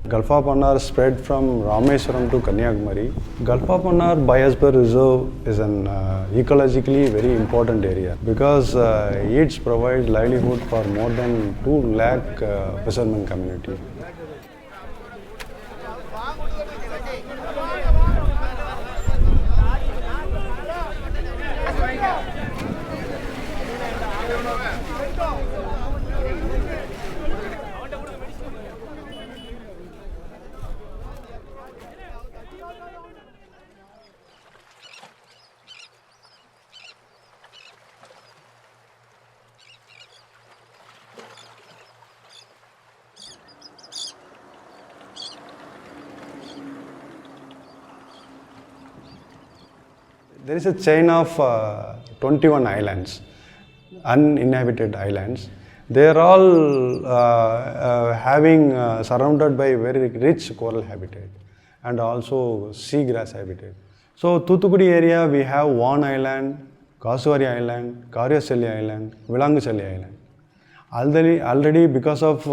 Gulf of Mannar spread from Rameswaram to Kanyakumari. Gulf of Mannar Biosphere Reserve is an ecologically very important area because it provides livelihood for more than 2 lakh fishermen community. There is a chain of 21 islands, uninhabited islands. They are all having surrounded by very rich coral habitat and also seagrass habitat. So, Thuthukudi area we have Vaughan Island, Kasuvari Island, Karyaselli Island, Vilanguselli Island. Already because of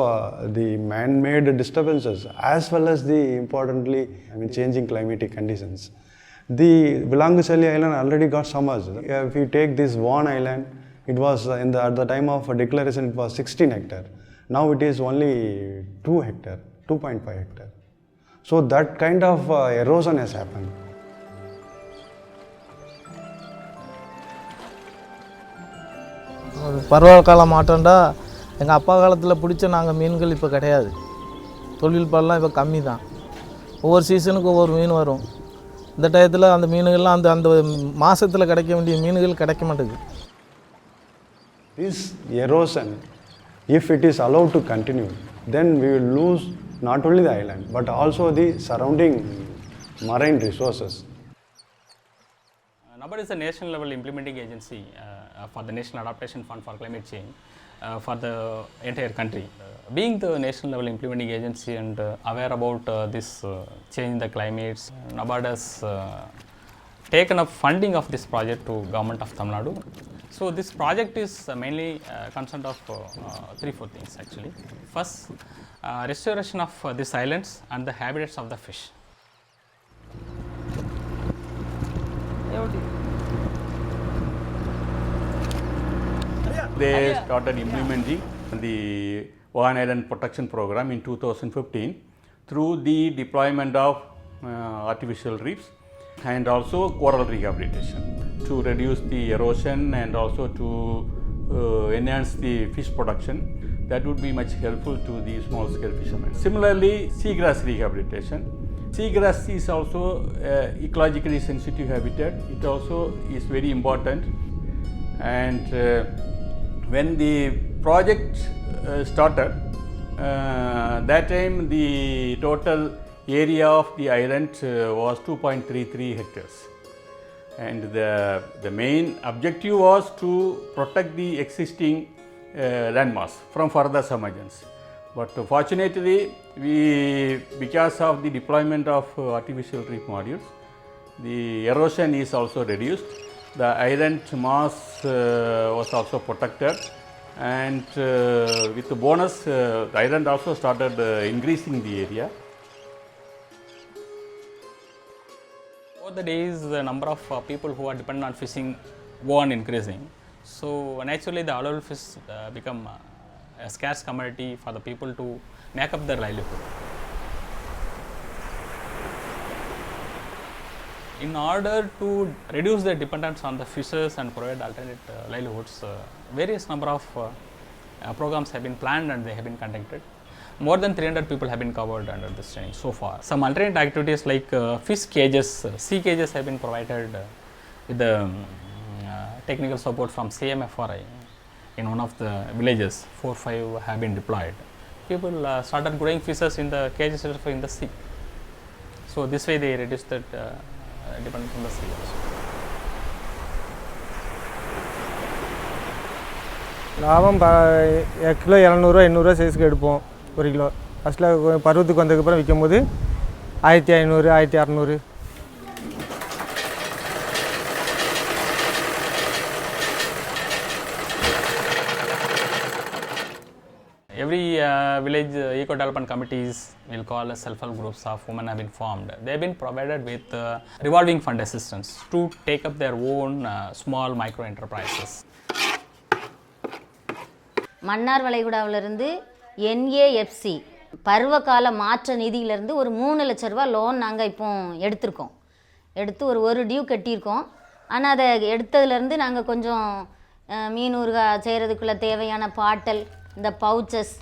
the man-made disturbances as well as the importantly changing climatic conditions, the Vilanguselli Island already got submerged. If you take this Vaughan Island, it was at the time of declaration it was 16 hectare. Now it is only 2 hectare, 2.5 hectare. So that kind of erosion has happened. பருவ காலம் மாட்டோம்டா எங்கள் அப்பா காலத்தில் பிடிச்ச நாங்கள் மீன்கள் இப்போ கிடையாது. தொழில்பாடெலாம் இப்போ கம்மி தான். ஒவ்வொரு சீசனுக்கு ஒவ்வொரு மீன் வரும். இந்த டயத்தில் அந்த மீன்கள்லாம் அந்த மாதத்தில் கிடைக்க வேண்டிய மீன்கள் கிடைக்க மாட்டேங்குது. This erosion, if it is allowed to continue, then we will lose not only the island but also the surrounding marine resources. NABARD is a national level implementing agency for the National Adaptation Fund for Climate Change for the entire country. Being the national level implementing agency and aware about this change in the climates, NABARD has taken up funding of this project to Government of Tamil Nadu. So this project is mainly concerned of 3-4 things actually. First, restoration of these islands and the habitats of the fish. They started implementing the Vaughan Island Protection Program in 2015 through the deployment of artificial reefs and also coral rehabilitation to reduce the erosion and also to enhance the fish production. That would be much helpful to the small scale fishermen. Similarly, seagrass rehabilitation. Seagrass is also ecologically sensitive habitat. It also is very important, and when the project started, that time the total area of the island was 2.33 hectares, and the main objective was to protect the existing landmass from further submergence. But fortunately, because of the deployment of artificial reef modules, the erosion is also reduced. The island mass was also protected, and with the bonus, the island also started increasing the area. Over the days, the number of people who are dependent on fishing go on increasing. So naturally, the allowable fish become a scarce commodity for the people to make up their livelihood. In order to reduce the dependence on the fishes and provide alternate livelihoods, various number of programs have been planned and they have been conducted. More than 300 people have been covered under this training so far. Some alternate activities like fish cages, sea cages have been provided with the technical support from CMFRI in one of the villages. 4-5 have been deployed. People started growing fishes in the cages in the sea. So this way they reduce that dependence on the sea also. லாபம் kilo 200 800 சைஸ்க்கு எடுப்போம். ஒரு kilo ஃபஸ்ட்டில் பருவத்துக்கு வந்ததுக்கப்புறம் விற்கும்போது 1500 1600. Every village eco development committees, we'll call as self-help groups of women have been formed. They have been provided with revolving fund assistance to take up their own small micro enterprises. Mannar வளைகுடாவிலிருந்து NAFC பருவகால மாற்ற நிதியிலேருந்து ஒரு 3 லட்ச ரூபா loan நாங்கள் இப்போ எடுத்திருக்கோம். எடுத்து ஒரு டியூ கட்டியிருக்கோம். ஆனால் அதை எடுத்ததுலேருந்து நாங்கள் கொஞ்சம் மீன் ஊறுகாய் செய்கிறதுக்குள்ள தேவையான பாட்டல், இந்த பவுச்சஸ்,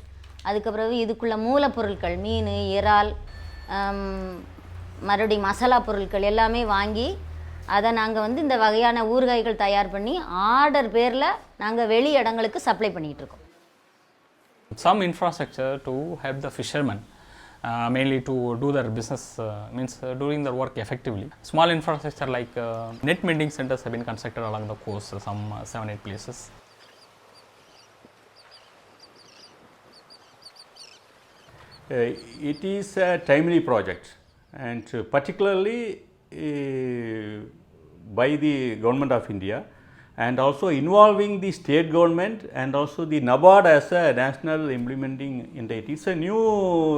அதுக்கப்புறம் இதுக்குள்ள மூலப்பொருட்கள் மீன், இறால், மறுபடியும் மசாலா பொருட்கள் எல்லாமே வாங்கி அதை நாங்கள் வந்து இந்த வகையான ஊறுகாய்கள் தயார் பண்ணி ஆர்டர் பேரில் நாங்கள் வெளி இடங்களுக்கு சப்ளை பண்ணிகிட்ருக்கோம். Some infrastructure to help the fishermen, mainly to do their business, means doing their work effectively. Small infrastructure like net mending centers have been constructed along the coast, some 7-8 places. It is a timely project, and particularly by the Government of India, and also involving the state government and also the NABARD as a national implementing entity. It's a new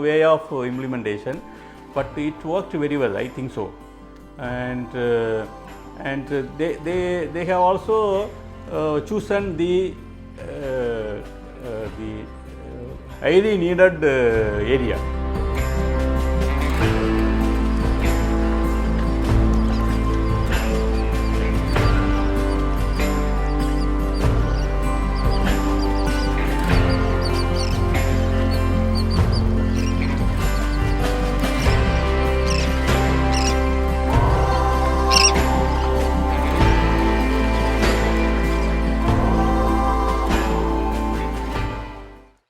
way of implementation, but it worked very well, I think so. And they have also chosen the highly needed area.